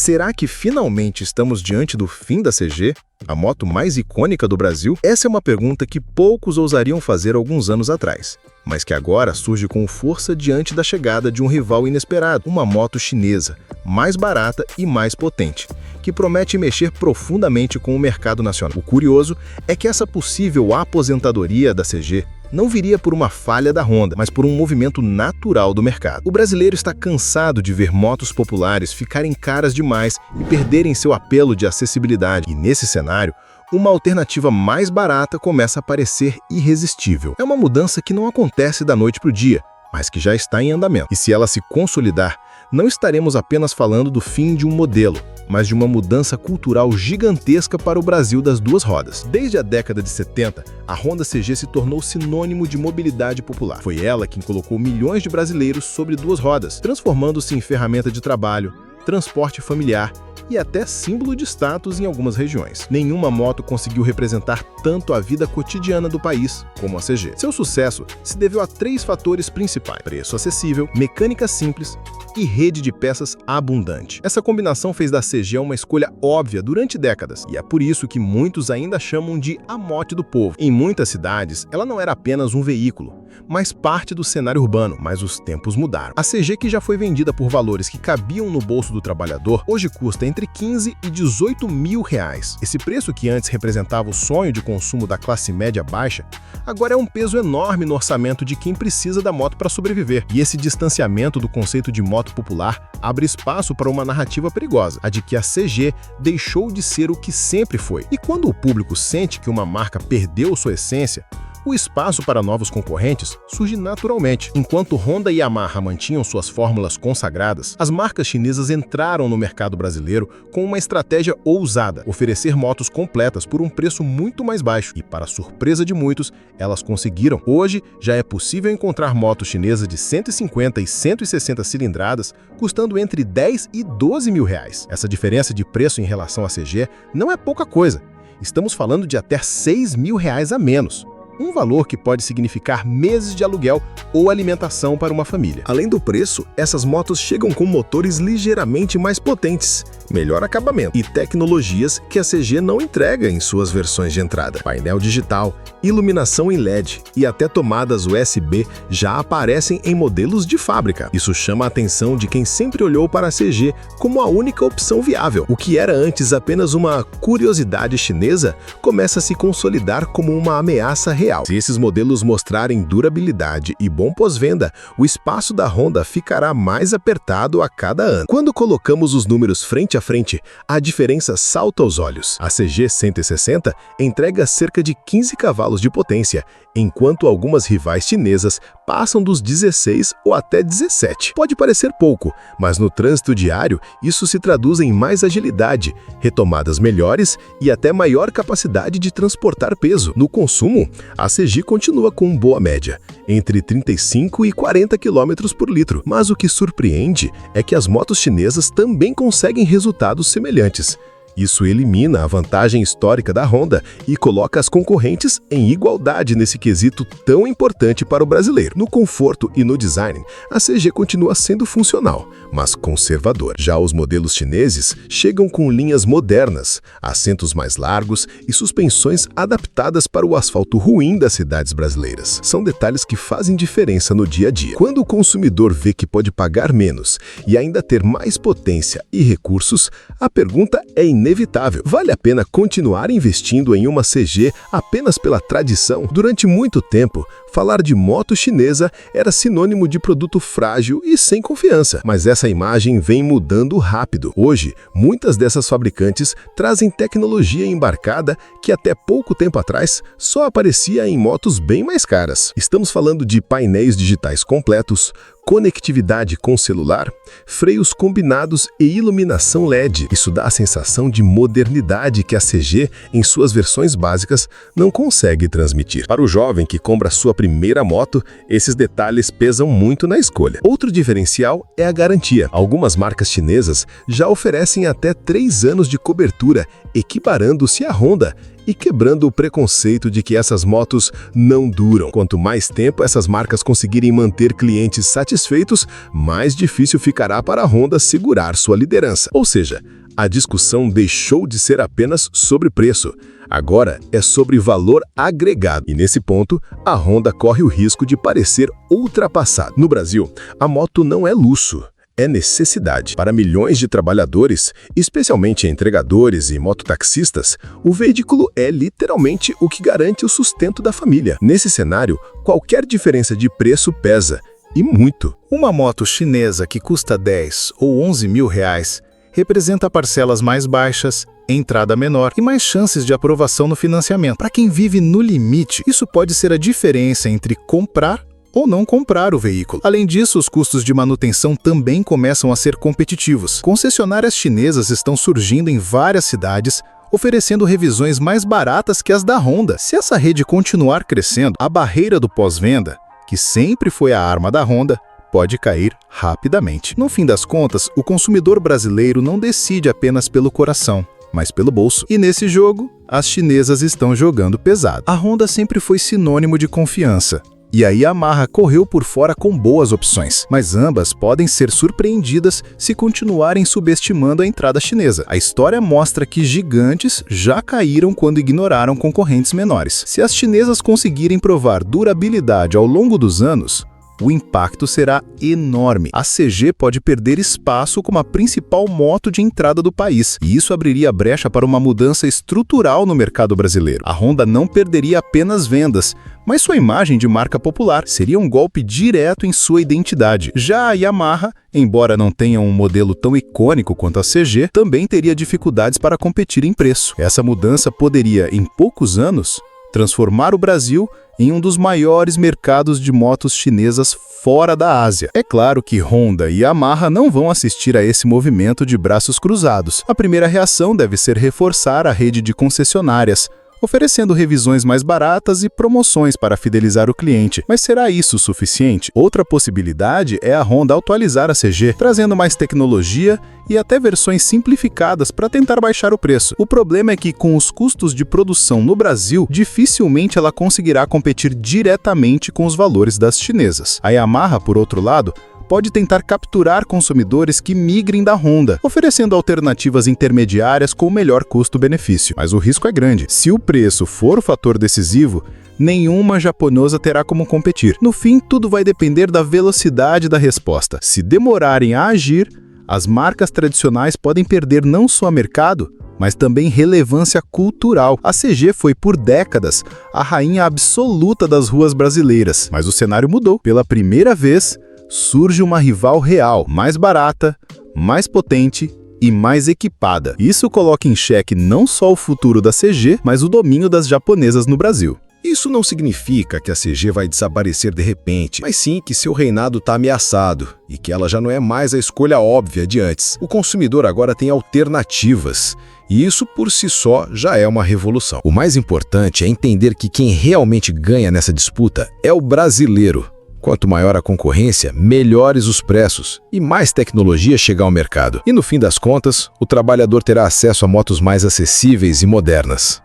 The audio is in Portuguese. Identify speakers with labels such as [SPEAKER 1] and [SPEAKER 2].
[SPEAKER 1] Será que finalmente estamos diante do fim da CG, a moto mais icônica do Brasil? Essa é uma pergunta que poucos ousariam fazer alguns anos atrás, mas que agora surge com força diante da chegada de um rival inesperado, uma moto chinesa, mais barata e mais potente, que promete mexer profundamente com o mercado nacional. O curioso é que essa possível aposentadoria da CG não viria por uma falha da Honda, mas por um movimento natural do mercado. O brasileiro está cansado de ver motos populares ficarem caras demais e perderem seu apelo de acessibilidade. E nesse cenário, uma alternativa mais barata começa a parecer irresistível. É uma mudança que não acontece da noite para o dia, mas que já está em andamento. E se ela se consolidar, não estaremos apenas falando do fim de um modelo, mas de uma mudança cultural gigantesca para o Brasil das duas rodas. Desde a década de 70, a Honda CG se tornou sinônimo de mobilidade popular. Foi ela quem colocou milhões de brasileiros sobre duas rodas, transformando-se em ferramenta de trabalho, transporte familiar e até símbolo de status em algumas regiões. Nenhuma moto conseguiu representar tanto a vida cotidiana do país como a CG. Seu sucesso se deveu a 3 fatores principais: preço acessível, mecânica simples e rede de peças abundante. Essa combinação fez da CG uma escolha óbvia durante décadas, e é por isso que muitos ainda chamam de a mote do povo. Em muitas cidades, ela não era apenas um veículo, mas parte do cenário urbano, mas os tempos mudaram. A CG, que já foi vendida por valores que cabiam no bolso do trabalhador, hoje custa entre 15 e 18 mil reais. Esse preço, que antes representava o sonho de consumo da classe média baixa, agora é um peso enorme no orçamento de quem precisa da moto para sobreviver. E esse distanciamento do conceito de moto popular abre espaço para uma narrativa perigosa, a de que a CG deixou de ser o que sempre foi. E quando o público sente que uma marca perdeu sua essência, o espaço para novos concorrentes surge naturalmente. Enquanto Honda e Yamaha mantinham suas fórmulas consagradas, as marcas chinesas entraram no mercado brasileiro com uma estratégia ousada: oferecer motos completas por um preço muito mais baixo. E, para surpresa de muitos, elas conseguiram. Hoje, já é possível encontrar motos chinesas de 150 e 160 cilindradas custando entre 10 e 12 mil reais. Essa diferença de preço em relação à CG não é pouca coisa. Estamos falando de até 6 mil reais a menos. Um valor que pode significar meses de aluguel ou alimentação para uma família. Além do preço, essas motos chegam com motores ligeiramente mais potentes, melhor acabamento e tecnologias que a CG não entrega em suas versões de entrada. Painel digital, iluminação em LED e até tomadas USB já aparecem em modelos de fábrica. Isso chama a atenção de quem sempre olhou para a CG como a única opção viável. O que era antes apenas uma curiosidade chinesa começa a se consolidar como uma ameaça real. Se esses modelos mostrarem durabilidade e bom pós-venda, o espaço da Honda ficará mais apertado a cada ano. Quando colocamos os números frente a frente, a diferença salta aos olhos. A CG 160 entrega cerca de 15 cavalos de potência, enquanto algumas rivais chinesas passam dos 16 ou até 17. Pode parecer pouco, mas no trânsito diário isso se traduz em mais agilidade, retomadas melhores e até maior capacidade de transportar peso. No consumo, a CG continua com boa média, entre 35 e 40 km por litro. Mas o que surpreende é que as motos chinesas também conseguem resultados semelhantes. Isso elimina a vantagem histórica da Honda e coloca as concorrentes em igualdade nesse quesito tão importante para o brasileiro. No conforto e no design, a CG continua sendo funcional, mas conservador. Já os modelos chineses chegam com linhas modernas, assentos mais largos e suspensões adaptadas para o asfalto ruim das cidades brasileiras. São detalhes que fazem diferença no dia a dia. Quando o consumidor vê que pode pagar menos e ainda ter mais potência e recursos, a pergunta é inevitável: vale a pena continuar investindo em uma CG apenas pela tradição? Durante muito tempo, falar de moto chinesa era sinônimo de produto frágil e sem confiança. Mas essa imagem vem mudando rápido. Hoje, muitas dessas fabricantes trazem tecnologia embarcada que até pouco tempo atrás só aparecia em motos bem mais caras. Estamos falando de painéis digitais completos, conectividade com celular, freios combinados e iluminação LED. Isso dá a sensação de modernidade que a CG, em suas versões básicas, não consegue transmitir. Para o jovem que compra sua primeira moto, esses detalhes pesam muito na escolha. Outro diferencial é a garantia. Algumas marcas chinesas já oferecem até 3 anos de cobertura, equiparando-se à Honda,
[SPEAKER 2] e quebrando o preconceito de que essas motos não duram. Quanto mais tempo essas marcas conseguirem manter clientes satisfeitos, mais difícil ficará para a Honda segurar sua liderança. Ou seja, a discussão deixou de ser apenas sobre preço. Agora é sobre valor agregado. E nesse ponto, a Honda corre o risco de parecer ultrapassada. No Brasil, a moto não é luxo, é necessidade. Para milhões de trabalhadores, especialmente entregadores e mototaxistas, o veículo é literalmente o que garante o sustento da família. Nesse cenário, qualquer diferença de preço pesa, e muito.
[SPEAKER 1] Uma moto chinesa que custa 10 ou 11 mil reais representa parcelas mais baixas, entrada menor e mais chances de aprovação no financiamento. Para quem vive no limite, isso pode ser a diferença entre comprar ou não comprar o veículo. Além disso, os custos de manutenção também começam a ser competitivos. Concessionárias chinesas estão surgindo em várias cidades, oferecendo revisões mais baratas que as da Honda. Se essa rede continuar crescendo, a barreira do pós-venda, que sempre foi a arma da Honda, pode cair rapidamente. No fim das contas, o consumidor brasileiro não decide apenas pelo coração, mas pelo bolso. E nesse jogo, as chinesas estão jogando pesado. A Honda sempre foi sinônimo de confiança, e a Yamaha correu por fora com boas opções, mas ambas podem ser surpreendidas se continuarem subestimando a entrada chinesa. A história mostra que gigantes já caíram quando ignoraram concorrentes menores. Se as chinesas conseguirem provar durabilidade ao longo dos anos, o impacto será enorme. A CG pode perder espaço como a principal moto de entrada do país, e isso abriria brecha para uma mudança estrutural no mercado brasileiro. A Honda não perderia apenas vendas, mas sua imagem de marca popular seria um golpe direto em sua identidade. Já a Yamaha, embora não tenha um modelo tão icônico quanto a CG, também teria dificuldades para competir em preço. Essa mudança poderia, em poucos anos, transformar o Brasil em um dos maiores mercados de motos chinesas fora da Ásia. É claro que Honda e Yamaha não vão assistir a esse movimento de braços cruzados. A primeira reação deve ser reforçar a rede de concessionárias, oferecendo revisões mais baratas e promoções para fidelizar o cliente. Mas será isso suficiente? Outra possibilidade é a Honda atualizar a CG, trazendo mais tecnologia e até versões simplificadas para tentar baixar o preço. O problema é que, com os custos de produção no Brasil, dificilmente ela conseguirá competir diretamente com os valores das chinesas. A Yamaha, por outro lado, pode tentar capturar consumidores que migrem da Honda, oferecendo alternativas intermediárias com melhor custo-benefício. Mas o risco é grande. Se o preço for o fator decisivo, nenhuma japonesa terá como competir. No fim, tudo vai depender da velocidade da resposta. Se demorarem a agir, as marcas tradicionais podem perder não só mercado, mas também relevância cultural. A CG foi, por décadas, a rainha absoluta das ruas brasileiras. Mas o cenário mudou. Pela primeira vez, surge uma rival real, mais barata, mais potente e mais equipada. Isso coloca em xeque não só o futuro da CG, mas o domínio das japonesas no Brasil.
[SPEAKER 2] Isso não significa que a CG vai desaparecer de repente, mas sim que seu reinado está ameaçado e que ela já não é mais a escolha óbvia de antes. O consumidor agora tem alternativas, e isso por si só já é uma revolução. O mais importante é entender que quem realmente ganha nessa disputa é o brasileiro. Quanto maior a concorrência, melhores os preços e mais tecnologia chega ao mercado. E no fim das contas, o trabalhador terá acesso a motos mais acessíveis e modernas.